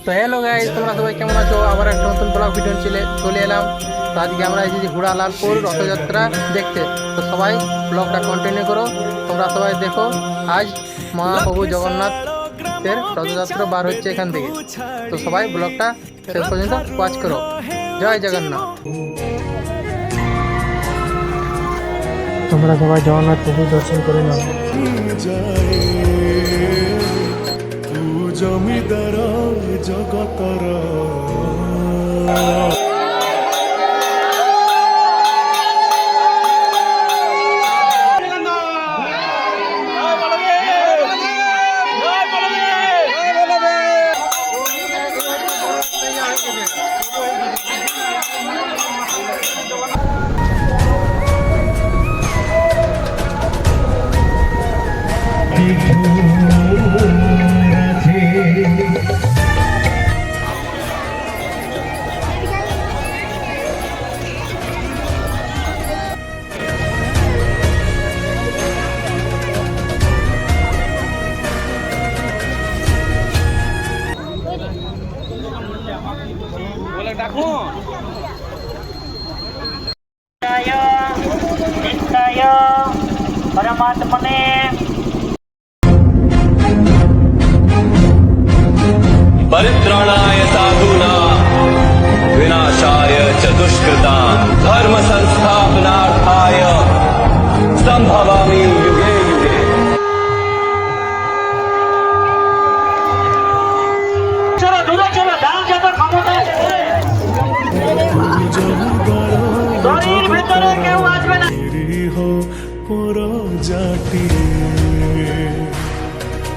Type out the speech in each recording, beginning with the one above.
তো hello guys, তোমরা সবাই কেমন আছো? আবার একটা নতুন ব্লগ ভিডিও চলে এলাম। তো আজকে আমরা এসেছি হুড়ালালপুর রথযাত্রা দেখতে। তো সবাই ব্লগটা কন্টিনিউ করো, তোমরা সবাই দেখো। আজ মহাপ্রভু জগন্নাথের রথযাত্রা বার হচ্ছে এখান থেকে। তো সবাই ব্লগটা শেষ পর্যন্ত ওয়াচ করো। জয় জগন্নাথ। তোমরা সবাই জগন্নাথ প্রভু দর্শন করে নাও। জমিদার জগতর परमात्मने परित्राणाय साधूनां विनाशाय च दुष्कृतां धर्म संस्थापनार्थाय संभवामि युगे युगे। चलो दूर चलो दाम जाता ক্ষমতা দড়ির ভিতরে কেউ আসবে না। পর জাতি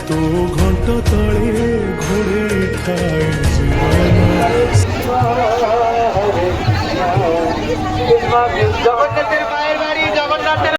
তো ঘন্ট তলে ঘুরে খায় জগন্নাথের মায়ের বাড়ি, জগন্নাথের